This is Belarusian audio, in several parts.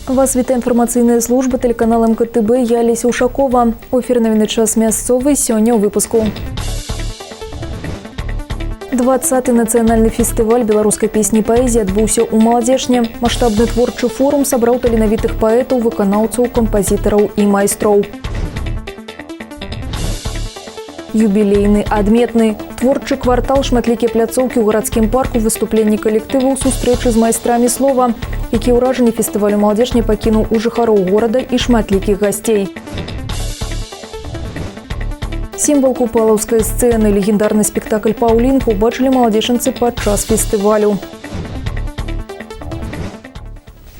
Вас вітае інфармацыйная служба телеканала МКТБ. Я Леся Ушакова. У эфір навіны час мясцовы сёння ў выпуску. 20-й нацыянальны фестываль беларускай песні і паэзіі адбыўся ў Маладзешне. Маштабны творчы форум сабраў таленавітых паэтаў, выканаўцаў, кампазітараў і майстроў. Юбілейны, адметны. Творчы квартал, шматлікія пляцоўкі ў гарадскім парку, выступленні калектываў, сустрэчы з майстрамі слова. Які ўражанні фестывалю Маладзешне пакінуў у жыхароў горада і шматлікіх гасцей. Сімвал купалаўскай сцэны, легендарны спектакль «Паўлінка» убачылі маладзешанцы падчас фестывалю.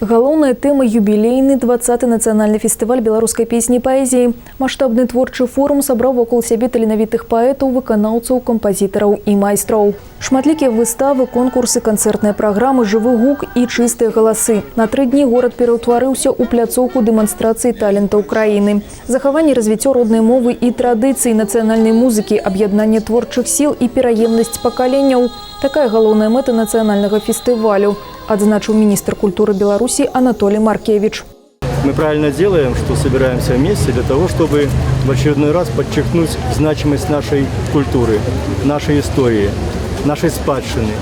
Галоўная тэма – юбілейны 20-й нацыянальны фестываль беларускай песні і паэзіі. Маштабны творчы форум сабраў вакол сябе таленавітых паэтаў, выканаўцаў, кампазітараў і майстроў. Шматлікія выставы, конкурсы, канцэртныя праграмы, жывы гук і чыстыя галасы. На 3 дні горад пераўтварыўся ў пляцоўку дэманстрацыі талентаў краіны. Захаванне і развіццё роднай мовы і традыцыі нацыянальнай музыкі, аб'яднанне творчых сіл і пераемнасць пакаленняў. Такая галоўная мэта нацыянальнага фестывалю, адзначыў министр культуры Беларуси Анатолий Маркевич. Мы правильно делаем, что собираемся вместе для того, чтобы в очередной раз подчеркнуть значимость нашей культуры, нашей истории, нашей спадщины,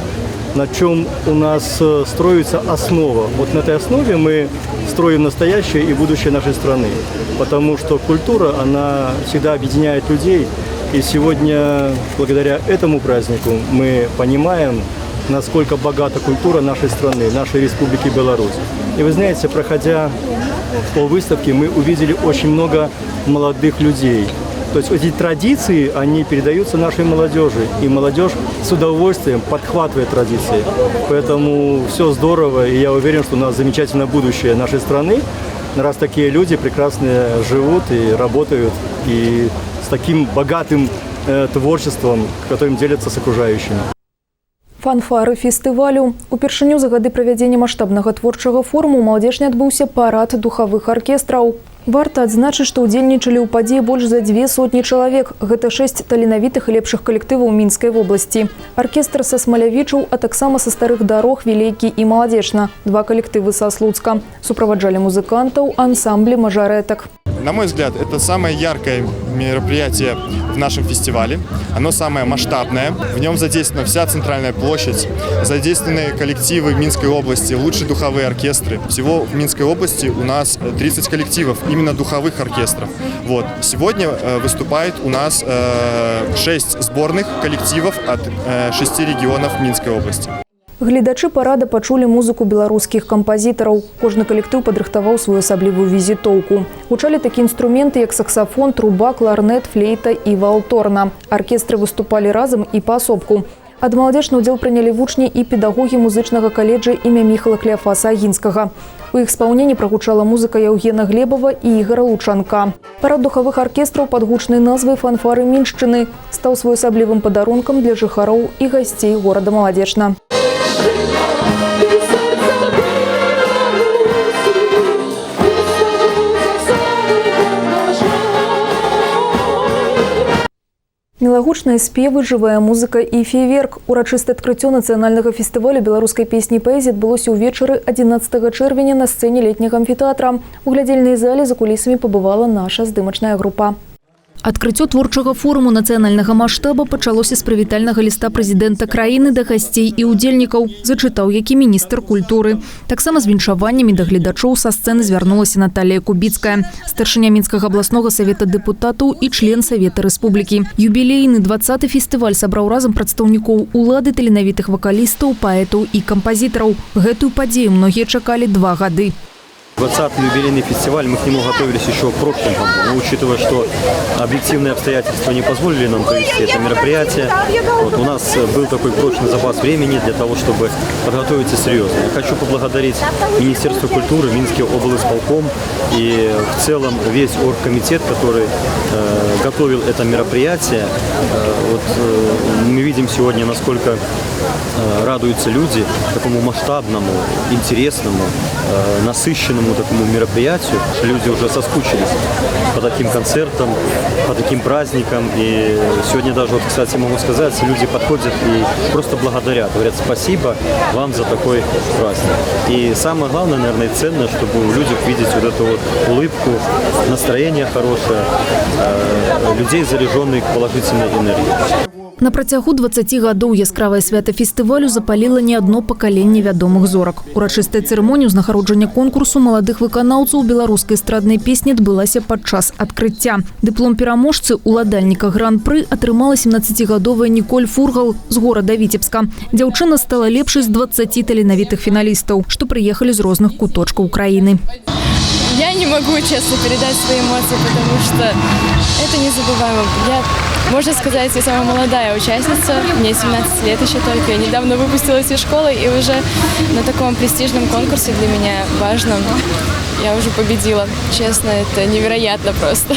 на чем у нас строится основа. Вот на этой основе мы строим настоящее и будущее нашей страны, потому что культура, она всегда объединяет людей. И сегодня, благодаря этому празднику, мы понимаем, насколько богата культура нашей страны, нашей Республики Беларусь. И вы знаете, проходя по выставке, мы увидели очень много молодых людей. То есть эти традиции, они передаются нашей молодежи. И молодежь с удовольствием подхватывает традиции. Поэтому все здорово, и я уверен, что у нас замечательное будущее нашей страны, раз такие люди прекрасные живут и работают, и с таким богатым творчеством, которым делятся с окружающими. Фанфары фестывалю. Упершыню за гады правядзення маштабнага творчага форуму ў Маладзешне адбыўся парад духавых аркестраў. Варта адзначыць, што ўдзельнічалі ў падзеі больш за 200 чалавек. Гэта 6 таленавітых і лепшых калектываў Мінскай вобласці. Аркестр са Смалявічаў, а таксама са Старых Дарог, Вілейкі і Маладзешна. 2 калектывы са Слуцка. Суправаджалі музыкантаў ансамблі мажарэтак. На мой взгляд, это самое яркое мероприятие в нашем фестивале. Оно самое масштабное. В нем задействована вся центральная площадь, задействованы коллективы Минской области, лучшие духовые оркестры. Всего в Минской области у нас 30 коллективов, именно духовых оркестров. Вот. Сегодня выступает у нас 6 сборных коллективов от 6 регионов Минской области. Гледачы парада пачулі музыку беларускіх кампазітараў. Кожны калектыў падрыхтаваў сваю асаблівую візітоўку. Гучалі такія інструменты, як саксафон, труба, кларнет, флейта і валторна. Аркестры выступалі разам і паасобку. Ад Маладзешны ўдзел прынялі вучні і педагогі музычнага каледжа імя Міхала Кляфаса Агінскага. У іх спаўненні прагучала музыка Яўгена Глебова і Ігара Лучанка. Парад духавых аркестраў пад гучнай назвай «Фанфары Міншчыны» стаў своеасаблівым падарункам для жыхароў і гасцей горада Маладзешна. Мілагучныя спевы, жывая музыка і фейверк. Урачыстае адкрыццё нацыянальнага фестывалю беларускай песні і паэзіі адбылося ўвечары 11 чэрвеня на сцэне летняга амфітэатра. У глядзельнай зале за кулісамі пабывала наша здымачная група. Адкрыццё творчага форуму нацыянальнага маштаба пачалося з прывітальнага ліста прэзідэнта краіны да гасцей і ўдзельнікаў, зачытаў які міністр культуры. Таксама з віншаваннямі да гледачоў са сцэны звярнулася Наталія Кубіцкая, старшыня Мінскага абласнога савета дэпутатаў і член Савета Рэспублікі. Юбілейны 20-й фестываль сабраў разам прадстаўнікоў улады, таленавітых вакалістаў, паэтаў і кампазітараў. Гэтую падзею многія чакалі 2 гады. 20-й юбилейный фестиваль, мы к нему готовились еще в прошлом году, но учитывая, что объективные обстоятельства не позволили нам провести это мероприятие, вот, у нас был такой прочный запас времени для того, чтобы подготовиться серьезно. Я хочу поблагодарить Министерство культуры, Минский облисполком и в целом весь оргкомитет, который готовил это мероприятие. Мы видим сегодня, насколько радуются люди такому масштабному, интересному, насыщенному культурному такому мероприятию. Люди уже соскучились по таким концертам, по таким праздникам. И сегодня даже, вот, кстати, могу сказать, люди подходят и просто благодарят. Говорят, спасибо вам за такой праздник. И самое главное, наверное, и ценное, чтобы у людей видеть вот эту вот улыбку, настроение хорошее, людей, заряженных положительной энергией. На працягу 20 гадоў яскравае свята фестывалю запаліла не адно пакаленне вядомых зорак. Урачыстая цырымонія ўзнагароджання конкурсу маладых выканаўцаў беларускай эстраднай песні адбылася падчас адкрыцця. Дыплом пераможцы уладальніка гран-пры атрымала 17-гадовая Ніколь Фургал з горада Віцебска. Дзяўчына стала лепшай з 20 таленавітых фіналістаў, што прыехалі з розных куточкаў краіны. Я не могу честно передать свои эмоции, потому что это незабываемо. Можно сказать, я самая молодая участница, мне 17 лет еще только. Я недавно выпустилась из школы и уже на таком престижном конкурсе для меня важном я уже победила. Честно, это невероятно просто.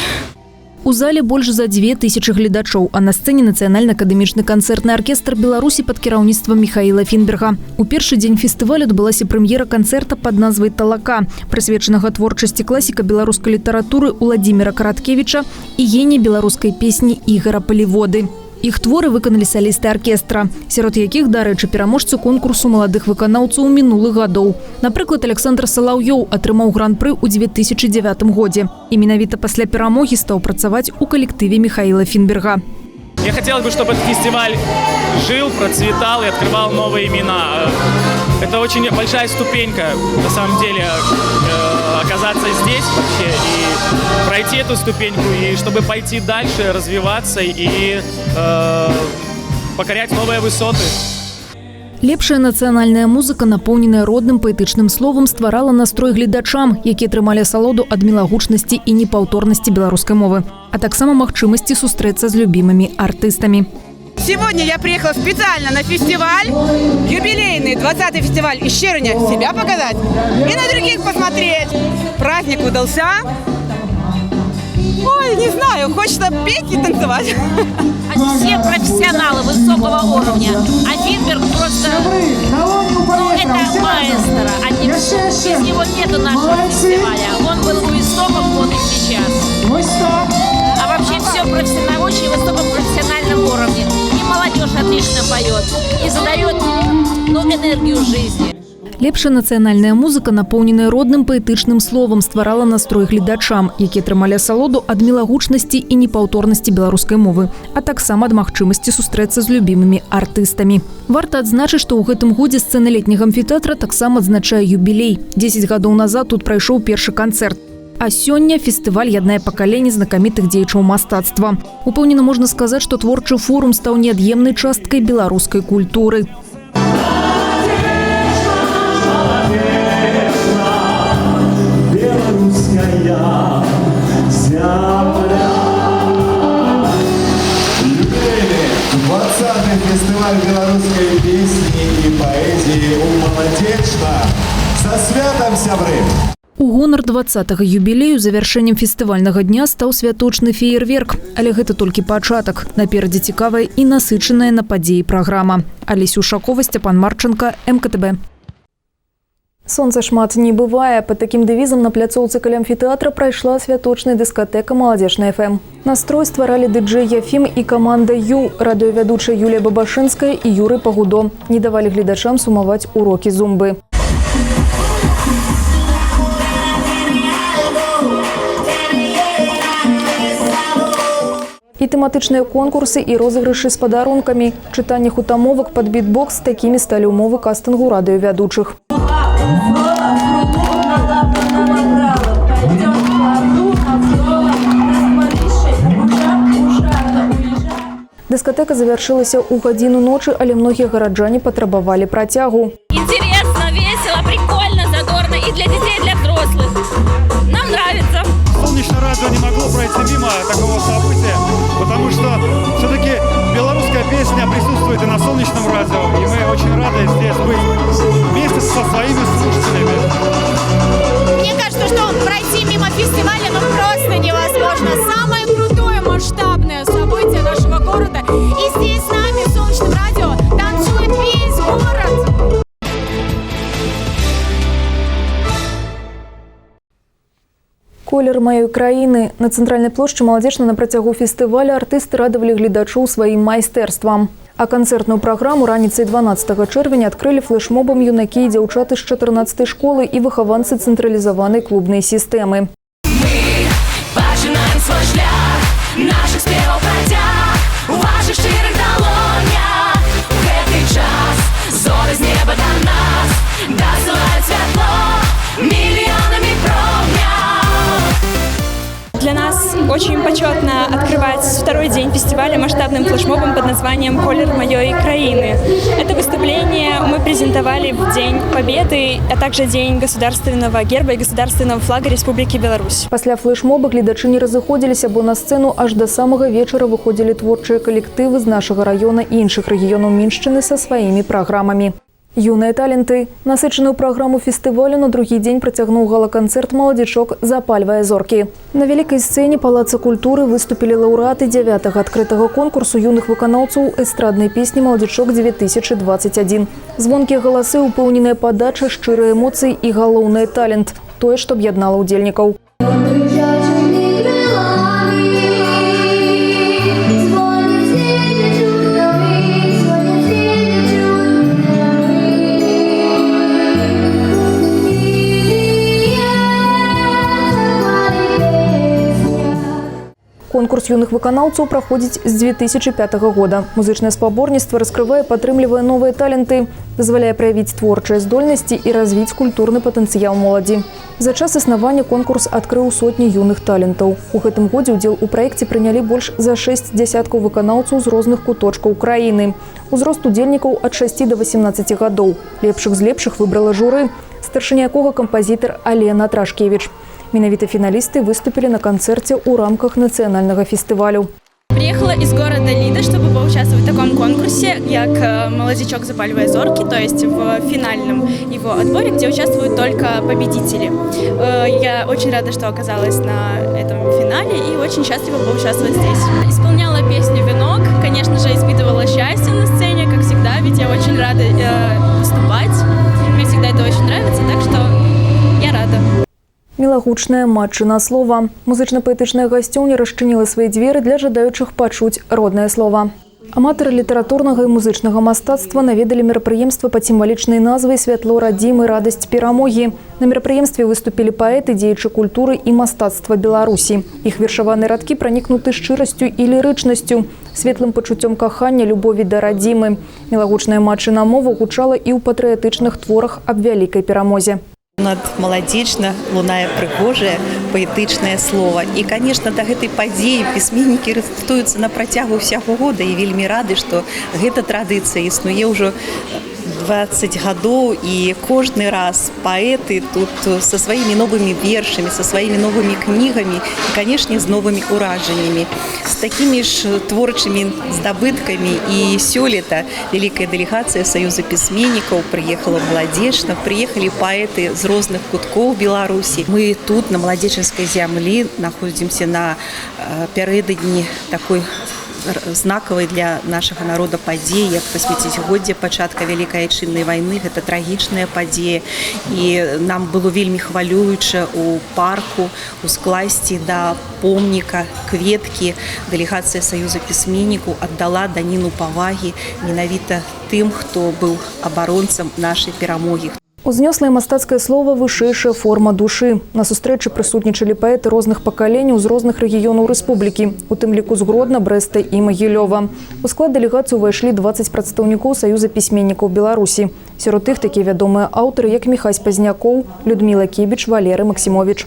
У зале больш за 2000 гледачоў, а на сцэне нацыянальна-акадэмічны канцэртны аркестр Беларусі пад кіраўніцтвам Михаила Фінберга. У першы дзень фестывалю адбылася прэм'ера канцэрта пад назвай «Талака», прысвечанага творчасці класіка беларускай літаратуры Уладзіміра Караткевіча і генія беларускай песні Ігара Паліводы. Іх творы выканалі салісты аркестра, сярод якіх, дарэчы, пераможцы конкурсу маладых выканаўцаў мінулых гадоў. Напрыклад, Александр Салаўёў атрымаў гран-пры ў 2009 годзе. І менавіта пасля перамогі стаў працаваць у калектыве Михаила Фінберга. Мне хотелось бы, чтобы этот фестиваль жил, процветал и открывал новые имена. Это очень большая ступенька, на самом деле, оказаться здесь вообще и пройти эту ступеньку, и чтобы пойти дальше, развиваться и покорять новые высоты. Лепшая нацыянальная музыка, напоўненая родным паэтычным словам, стварала настрой гледачам, якія атрымалі асалоду ад мілагучнасці і непаўторнасці беларускай мовы, а таксама магчымасці сустрэцца з любімымі артыстамі. Сегодня я приехала специально на фестиваль, юбилейный 20-й фестиваль из Черня, себя показать и на других посмотреть. Праздник удался. Ой, не знаю, хочется петь и танцевать. Все профессионалы высокого уровня. А Финберг просто, это маэстро. Без него нету нашего фестиваля. Он был у истоков, он и сейчас. А вообще все на очень высоком профессиональном уровне. И молодежь отлично поет. И задает энергию жизни. Лепшая нацыянальная музыка, напоўненая родным паэтычным словам, стварала настрой гледачам, якія атрымалі асалоду ад мілагучнасці і непаўторнасці беларускай мовы, а таксама ад магчымасці сустрэцца з любімымі артыстамі. Варта адзначыць, што ў гэтым годзе сцэна летняга амфітэатра таксама адзначае юбілей. 10 гадоў назад тут прайшоў першы канцэрт. А сёння фестываль яднае пакаленне знакамітых дзеячаў мастацтва. Упэўнена можна сказаць, што творчы форум стаў неад'емнай часткай беларускай культуры. Фестиваль белорусской песни и поэзии у Молодечна. Со святом, сябры! У гонар 20-го юбілею завяршэннем фестывальнага дня стаў святочны феерверк. Але гэта толькі пачатак. Наперадзе цікавая і насычаная на падзеі праграма. Алеся Ушакова, Степан Марченко, МКТБ. Сонца шмат не бывае. Под таким девизом на пляцоўцы каля амфітэатра прайшла святочная дыскатэка «Маладзечна ФМ». Настрой стваралі дыджэй Яфім і каманда Ю, радыёвядучая Юлія Бабашынская і Юрый Пагудо. Не давалі гледачам сумаваць урокі зумбы. І тэматычныя конкурсы і розыгрышы з падарункамі. Чытанне хутамовак пад бітбокс, такімі сталі ўмовы кастынгу радыёвядучых. Дыскатэка завяршылася ў гадзіну ночы, але многія гараджане патрабавалі працягу. Интересно, весело, прикольно, задорно и для детей, и для взрослых. Нам нравится. Солнечное радио не могло пройти мимо такого события, потому что все-таки белорусская песня присутствует и на солнечном радио, и мы очень рады здесь быть вместе со своими слушателями. Мне кажется, что пройти мимо фестиваля просто невозможно. Самое крутое масштабное событие нашего города. И здесь с нами в Солнечном радио танцует весь город. Колер моей краіны. На цэнтральнай плошчы Маладзечна на працягу фестываля артысты радавалі гледачоў сваім майстэрствам. А канцэртную праграму раніцай 12 чэрвеня адкрылі флэшмобам юнакі і дзяўчаты з 14-й школы і выхаванцы цэнтралізаванай клубнай сістэмы. Пачынаем свой шлях, нашых спеваў працяг, у вашых шчырых далонях. У гэты час зоры з неба да нас дасылаюць святло миллионами промня. Для нас очень почетно открывать второй день фестиваля масштабным флешмобом под названием «Колер моей краины». Это выступление мы презентовали в День Победы, а также День государственного герба и государственного флага Республики Беларусь. Пасля флешмоба гледачы не разыходзіліся, бо на сцэну аж да самага вечара выходзілі творчыя калектывы з нашага раёна і іншых рэгіёнаў Міншчыны са сваімі праграмамі. Юныя таленты. Насычаную праграму фестывалю на другі дзень працягнуў гала-канцэрт «Маладзічок запальвае зоркі». На вялікай сцэне Палаца культуры выступілі лаўрэаты 9-го адкрытага конкурсу юных выканаўцаў эстраднай песні «Маладзічок-2021». Звонкія галасы, упэўненая падача, шчырыя эмоцыі і галоўны талент. Тое, што аб'яднала ўдзельнікаў. Конкурс юных выканаўцаў праходзіць з 2005 года. Музычнае спаборніцтва раскрывае, падтрымлівае новыя таленты, дазваляе праявіць творчыя здольнасці і развіць культурны патэнцыял моладзі. За час існавання конкурс адкрыў сотні юных талентаў. У гэтым годзе ўдзел у праекце прынялі больш за 6 дзясяткаў выканаўцаў з розных куточкаў краіны. Узрост удзельнікаў ад 6 до 18 гадоў. Лепшых з лепшых выбрала журы, старшыня якога кампазітар Алена Трашкевіч. Менавіта финалисты выступили на концерте у рамках национального фестиваля. Приехала из города Лида, чтобы поучаствовать в таком конкурсе, как «Маладзічок запальвае зорки», то есть в финальном его отборе, где участвуют только победители. Я очень рада, что оказалась на этом финале и очень счастлива поучаствовать здесь. Исполняла песню «Венок», конечно же, испытывала счастье на сцене, как всегда, ведь я очень рада выступать. Мне всегда это очень нравится, так что я рада. Мілагучная матчына слова. Музычна-паэтычная гасцёўня расчыніла свае дзверы для жадаючых пачуць роднае слова. Аматары літаратурнага і музычнага мастацтва наведалі мерапрыемства пад сімвалічнай назвай «Святло радзімы, радасць перамогі». На мерапрыемстве выступілі паэты, дзеячы культуры і мастацтва Беларусі. Іх вершаваныя радкі пранікнуты шчырасцю і лірычнасцю, светлым пачуццём кахання, любові да радзімы. Мілагучная матчына мова гучала і ў патрыятычных творах аб вялікай перамозе. Над Маладзечна лунае прыгожае паэтычнае слова. І, конечно, да гэтай падзеі пісьменнікі рыхтуюцца на працягу ўсяго года і вельмі рады, што гэта традыцыя існуе ўжо 20 гадоў, і кожны раз паэты тут со сваімі новымі вершамі, со сваімі новымі кнігамі і, канешне, з новымі ўражаннямі. З такімі ж творчымі здабыткамі і сёлета вялікая дэлегацыя Саюза пісьменнікаў прыехала в Маладзечна, прыехалі паэты з розных куткоў Беларусі. Мы тут, на Маладзечнай зямлі, находзімся на пярэдадні такой знакавай для нашага народа падзеі, як 80годдзе пачатка Вялікай Айчыннай вайны. Гэта трагічная падзея, і нам было вельмі хвалююча у парку ускласці да помніка кветкі. Дэлегацыя Саюза пісьменнікаў аддала даніну павагі менавіта тым, хто быў абаронцам нашай перамогі. Узнёслае мастацкае слова вышэйшая форма душы. На сустрэчы прысутнічалі паэты розных пакаленняў з розных рэгіёнаў рэспублікі, у тым ліку з Гродна, Брэста і Магілёва. У склад дэлегацыі ўвайшлі 20 прадстаўнікоў Саюза пісьменнікаў Беларусі. Сярод іх такія вядомыя аўтары, як Міхась Пазнякоў, Людміла Кебіч, Валерый Максімовіч.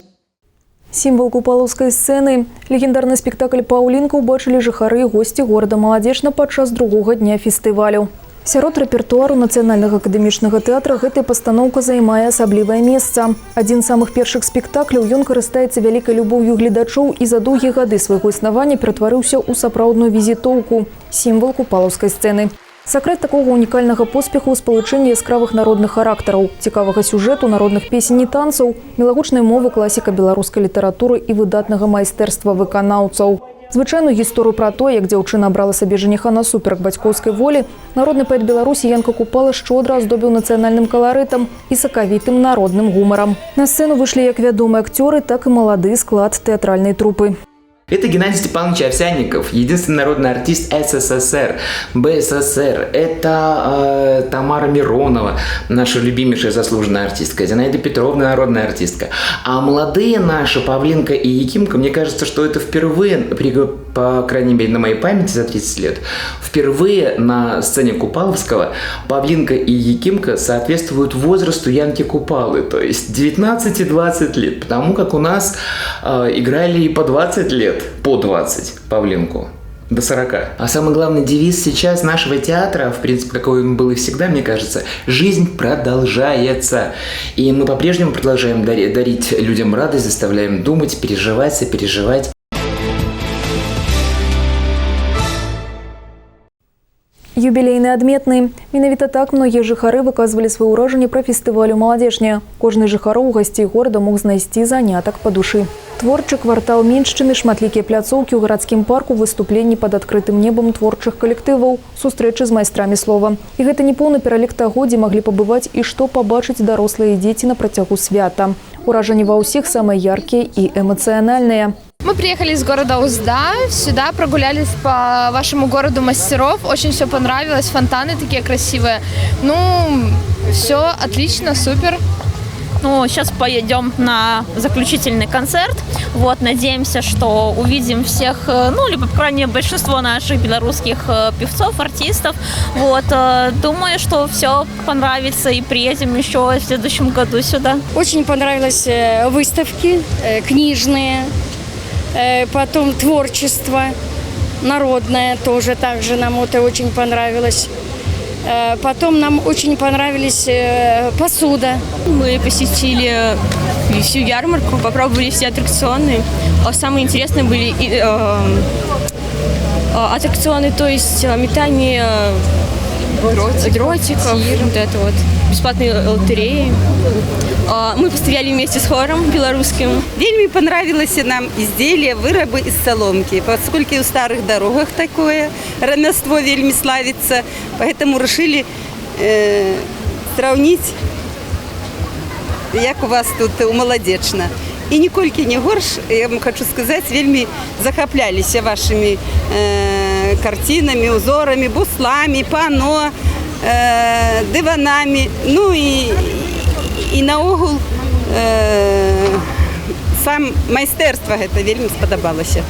Сімвал купалаўскай сцэны. Легендарны спектакль «Паўлінка» убачылі жыхары і госці горада Маладзечна падчас другога дня фестывалю. Сярод рэпертуару Нацыянальнага акадэмічнага тэатра гэтая пастаноўка займае асаблівае месца. Адзін з самых першых спектакляў, ён карыстаецца вялікай любоўю гледачоў і за доўгія гады свайго існавання ператварыўся ў сапраўдную візітоўку – сімвал купалаўскай сцэны. Сакрэт такога унікальнага поспеху ў спалучэнні яскравых народных характараў, цікавага сюжэту, народных песень і танцаў, мілагучнай мовы, класіка беларускай літаратуры і выдатнага майстэрства выканаўцаў. Звычайную гісторыю пра тое, як дзяўчына абрала сабе жаніха насуперак бацькоўскай волі, народны паэт Беларусі Янка Купала шчодра аздобіў нацыянальным каларытам і сакавітым народным гумарам. На сцэну выйшлі як вядомыя акцёры, так і малады склад тэатральнай трупы. Это Геннадий Степанович Овсянников, единственный народный артист СССР, БССР. Это Тамара Миронова, наша любимейшая заслуженная артистка, Зинаида Петровна, народная артистка. А молодые наши, Павлинка и Якимка, мне кажется, что это впервые, по крайней мере, на моей памяти за 30 лет, впервые на сцене Купаловского Павлинка и Якимка соответствуют возрасту Янки Купалы, то есть 19 и 20 лет, потому как у нас играли и по 20 лет. По 20 Павлинку, до 40. А самый главный девиз сейчас нашего театра, в принципе, какой он был и всегда, мне кажется, жизнь продолжается. И мы по-прежнему продолжаем дарить людям радость, заставляем думать, переживать, сопереживать. Юбілейны адметны. Менавіта так многія жыхары выказвалі свае ўражанні пра фестывалю «Маладзечня». Кожны жыхароў гасцей горада мог знайсці занятак па душы. Творчы квартал Меншчыны, шматлікія пляцоўкі ў гарадскім парку, выступленні пад адкрытым небам творчых калектываў, сустрэчы з майстрамі слова. І гэта не поўны пералік таго, дзе маглі пабываць і што пабачыць дарослыя і дзеці на працягу свята. Уражанні ва ўсіх самыя яркія і эмацыянальныя. Мы приехали из города Узда, сюда прогулялись по вашему городу мастеров, очень все понравилось, фонтаны такие красивые. Ну, все отлично, супер. Ну, сейчас поедем на заключительный концерт. Вот, надеемся, что увидим всех, ну, либо, по крайней мере, большинство наших белорусских певцов, артистов. Вот, думаю, что все понравится и приедем еще в следующем году сюда. Очень понравились выставки книжные. Потом творчество народное тоже также нам это очень понравилось. Потом нам очень понравились посуда. Мы посетили всю ярмарку, попробовали все аттракционы. Самые интересные были аттракционы, то есть метание дротиков, вот это вот, бесплатные лотереи. Мы постояли вместе с хором белорусским. Вельми понравилось нам изделие, вырабы из соломки, поскольку в старых дорогах такое ремество вельми славится, поэтому решили сравнить, як у вас тут у Молодечна. И никольки не горш, я вам хочу сказать, вельми захоплялись вашими картинами, узорами, буслами, пано, диванами, ну і наогул сам майстэрства гэта вельмі спадабалася.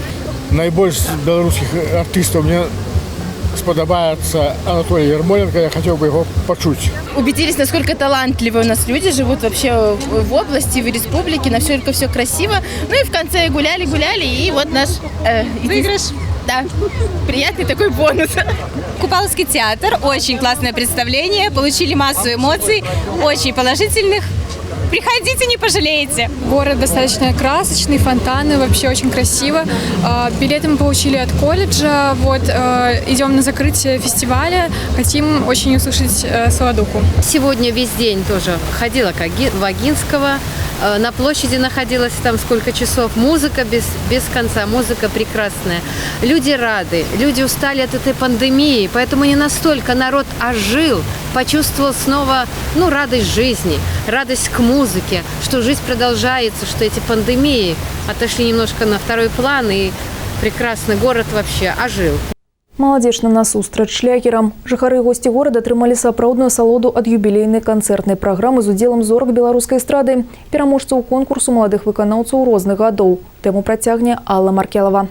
Найбольш беларускіх артыстаў мне сподобается Анатолий Ермоленко, я хотел бы его почуть. Убедились, насколько талантливые у нас люди живут вообще в области, в республике, насколько все красиво. Ну и в конце гуляли, и вот наш выигрыш. Да, приятный такой бонус. Купаловский театр, очень классное представление, получили массу эмоций, очень положительных. Приходите, не пожалеете. Город достаточно красочный, фонтаны, вообще очень красиво. Билеты мы получили от колледжа. Вот, идем на закрытие фестиваля. Хотим очень услышать Солодуху. Сегодня весь день тоже ходила к Вагинского. На площади находилась там сколько часов. Музыка без конца, музыка прекрасная. Люди рады, люди устали от этой пандемии, поэтому не настолько народ ожил, почувствовал снова радость жизни, радость к музыке, что жизнь продолжается, что эти пандемии отошли немножко на второй план, и прекрасный город вообще ожил. Маладзечна насустрач шлягерам. Жыхары і госці горада атрымалі сапраўдную асалоду ад юбілейнай канцэртнай праграмы з удзелам зорак беларускай эстрады, пераможцаў конкурсу маладых выканаўцаў розных гадоў. Тэму працягне Алла Маркелова.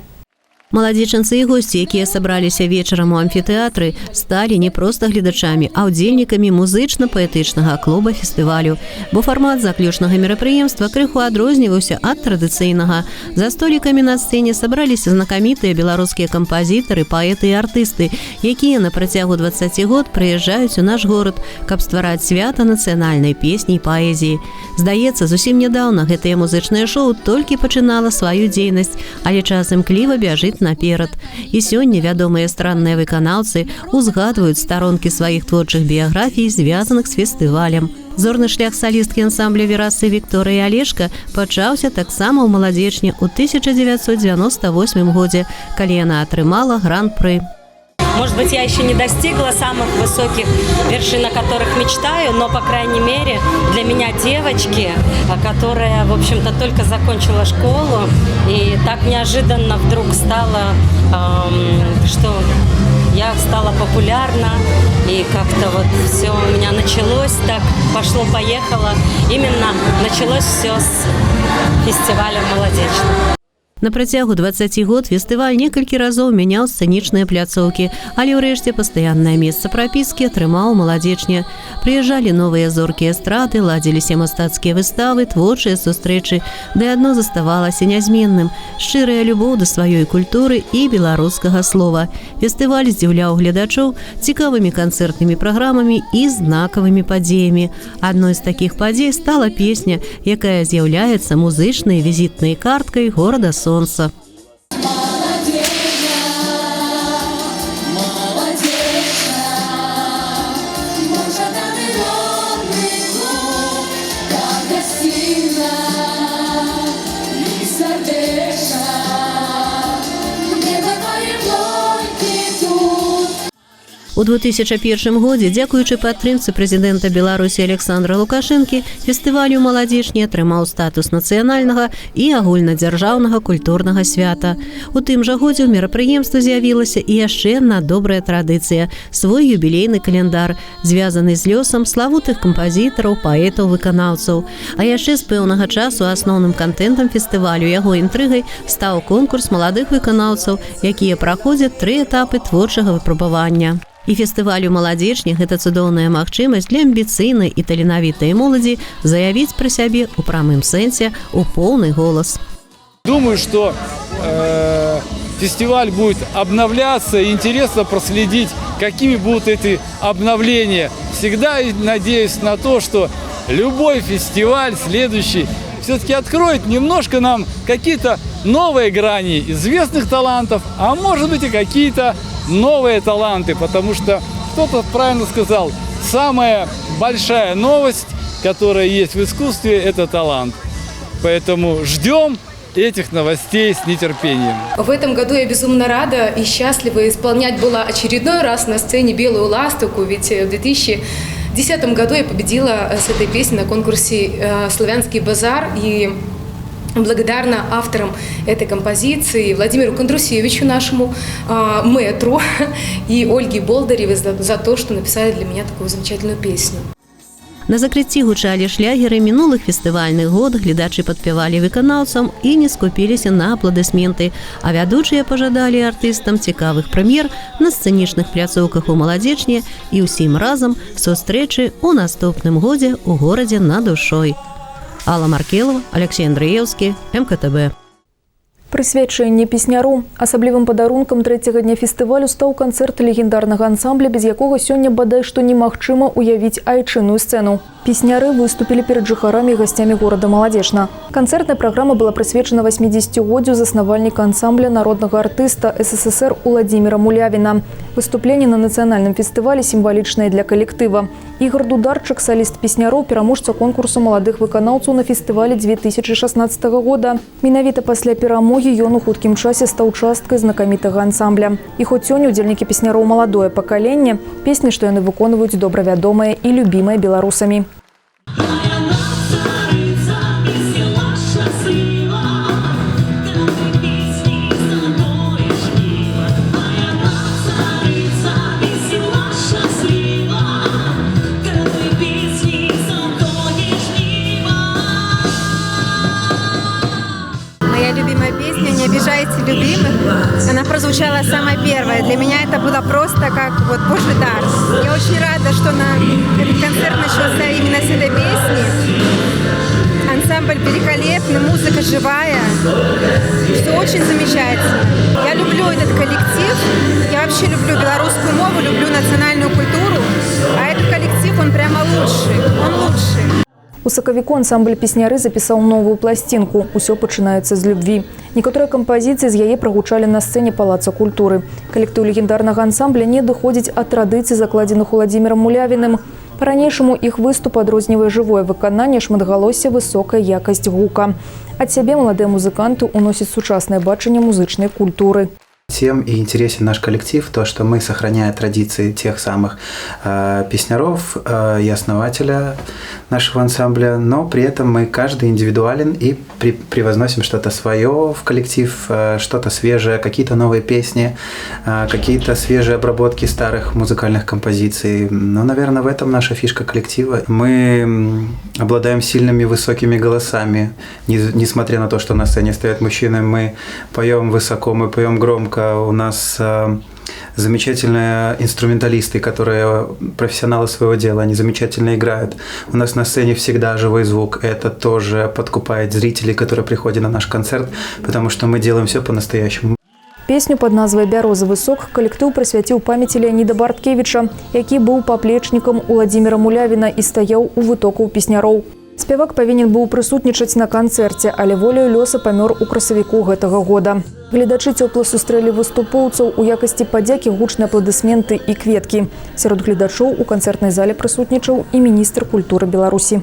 Маладзечанцы і госці, якія сабраліся вечарам у амфітэатры, сталі не проста гледачамі, а ўдзельнікамі музычна-паэтычнага клуба фестывалю. Бо фармат заключнага мерапрыемства крыху адрозніваўся ад традыцыйнага. За столікамі на сцэне сабраліся знакамітыя беларускія кампазітары, паэты і артысты, якія на працягу 20 год прыязджаюць у наш горад, каб ствараць свята нацыянальнай песні і паэзіі. Здаецца, зусім нядаўна гэтае музычнае шоу толькі пачынала сваю дзейнасць, але час імкліва бяжыць наперад. І сёння вядомыя эстрадныя выканаўцы узгадваюць старонкі сваіх творчых біяграфій, звязаных з фестывалем. Зорны шлях салісткі ансамбля «Верасы» Вікторыі Алешка пачаўся таксама ў Маладзечні ў 1998 годзе, калі яна атрымала гран-пры. Может быть, я еще не достигла самых высоких вершин, о которых мечтаю, но, по крайней мере, для меня девочки, которая, в общем-то, только закончила школу, и так неожиданно вдруг стало, что я стала популярна, и как-то вот все у меня началось, так пошло-поехало. Именно началось все с фестиваля «Молодечный». На працягу 20 год фестываль некалькі разоў мяняў сцэнічныя пляцоўкі, але ўрэшце пастаяннае месца прапіскі атрымаў Маладзечне. Прыязджалі новыя зоркі эстрады, ладзіліся мастацкія выставы, творчыя сустрэчы, ды адно заставалася нязменным – шчырая любоў да сваёй культуры і беларускага слова. Фестываль здзіўляў гледачоў цікавымі канцэртнымі праграмамі і знакавымі падзеямі. Адной з такіх падзей стала песня, якая з'яўляецца музычнай візітнай карткай горада Сонца. У 2001 годзе, дзякуючы падтрымцы прэзідэнта Беларусі Александра Лукашэнкі, фестывалю «Маладзечні» атрымаў статус нацыянальнага і агульнадзяржаўнага культурнага свята. У тым жа годзе ў мерапрыемства з'явілася і яшчэ адна добрая традыцыя – свой юбілейны календар, звязаны з лёсам славутых кампазітараў, паэтаў, выканаўцаў. А яшчэ з пэўнага часу асноўным кантэнтам фестывалю, яго інтрыгай, стаў конкурс маладых выканаўцаў, якія праходзяць 3 этапы творчага выпрабавання. І фестывалю «Маладзечні» гэта цудоўная магчымасць для амбіцыйнай і таленавітай моладзі заявіць пра сябе ў прамым сэнсе у поўны голас. Думаю, что фестиваль будет обновляться, и интересно проследить, какими будут эти обновления. Всегда надеюсь на то, что любой фестиваль следующий все-таки откроет немножко нам какие-то новые грани известных талантов, а может быть и какие-то новые таланты, потому что кто-то правильно сказал, самая большая новость, которая есть в искусстве, это талант. Поэтому ждем этих новостей с нетерпением. В этом году я безумно рада и счастлива исполнять была очередной раз на сцене «Белую ласточку», ведь в 2010 году я победила с этой песней на конкурсе «Славянский базар», и благодарна авторам этой композиции Владимиру Кондрусевичу, нашему мэтру, и Ольге Болдыревой за то, что написали для меня такую замечательную песню. На закрыцці гучалі шлягеры мінулых фестывальных год, гледачы падпявалі выканаўцам і не скупіліся на апладысменты, а вядучыя пажадалі артыстам цікавых прэм'ер на сцэнічных пляцоўках у «Маладзечні» і ўсім разам сустрэчы ў наступным годзе ў горадзе над душой. Алла Маркелова, Алексей Андреевский, МКТБ. Прысвячэнне песняру. Асаблівым падарункам 3-го дня фестывалю стаў канцэрт легендарнага ансамбля, без якога сёння бадай што немагчыма уявіць айчынную сцэну. Песняры выступілі перад жыхарамі і гасцямі горада Маладзечна. Канцэртная праграма была прысвечана 80-годдзю заснавальніка ансамбля народнага артыста СССР Уладзіміра Мулявіна. Выступленне на нацыянальным фестывале сімвалічнае для калектыва. Ігор Дударчык, саліст песняроў, пераможца конкурсу маладых выканаўцаў на фестывале 2016 года. Менавіта пасля перамогі ён у хуткім часе стаў часткай знакамітага ансамбля. І хоць сёння удзельнікі песняроў маладое пакаленне, песні, што яны выконваюць, добра вядомыя і любімыя беларусамі. «Не обижайте любимых». Она прозвучала самая первая. Для меня это было просто как вот Божий дар. Я очень рада, что этот концерт начался именно с этой песни. Ансамбль великолепный, музыка живая. Все очень замечательно. Я люблю этот коллектив. Я вообще люблю белорусскую мову, люблю национальную культуру. А этот коллектив, он прямо лучший. Он лучший. У сакавіку ансамбль песняры запісаў новую пласцінку «Усё пачынаецца з любві». Некаторыя кампазіцыі з яе прагучалі на сцэне Палаца культуры. Калектыў легендарнага ансамбля не адыходзіць ад традыцый, закладзеных Уладзімірам Мулявіным. Па-ранейшаму іх выступ адрознівае жывое выкананне, шматгалосся, высокая якасць гука. Ад сябе маладыя музыканты ўносяць сучаснае бачанне музычнай культуры. Тем и интересен наш коллектив, то, что мы, сохраняя традиции тех самых песняров и основателя нашего ансамбля, но при этом мы каждый индивидуален и привозносим что-то свое в коллектив, что-то свежее, какие-то новые песни, какие-то свежие обработки старых музыкальных композиций. Ну, наверное, в этом наша фишка коллектива. Мы обладаем сильными высокими голосами, несмотря на то, что на сцене стоят мужчины, мы поем высоко, мы поем громко. У нас замечательные инструменталисты, которые профессионалы своего дела, они замечательно играют. У нас на сцене всегда живой звук. Это тоже подкупает зрителей, которые приходят на наш концерт, потому что мы делаем все по-настоящему. Песню пад назвай «Бярозавы сок» калектыў прысвяціў памяці Леаніда Барткевіча, які быў паплечнікам Уладзіміра Мулявіна і стаяў у вытокаў песняроў. Спявак павінен быў прысутнічаць на канцэрце, але волею лёса памёр у красавіку гэтага года. Гледачы цёпла сустрэлі выступоўцаў у якасці падзякі гучныя апладысменты і кветкі. Сярод гледачоў у канцэртнай зале прысутнічаў і міністр культуры Беларусі.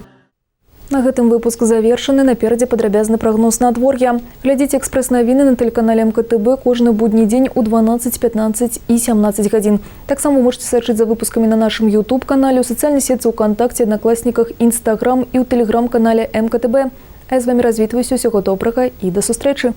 На гэтым выпуск завершаны. Наперадзе падрабязны прагноз надвор'я. Глядзіце экспрэс-навіны на тэлеканале МКТБ кожны будні дзень у 12, 15 і 17 гадзін. Таксама можете сачыць за выпускамі на нашым YouTube-канале, у сацыяльнай сетцы ВКонтакце, Аднакласніках, Instagram і ў тэлеграм-канале МКТБ. А я з вамі развітваюся. Усяго добрага і да сустрэчы.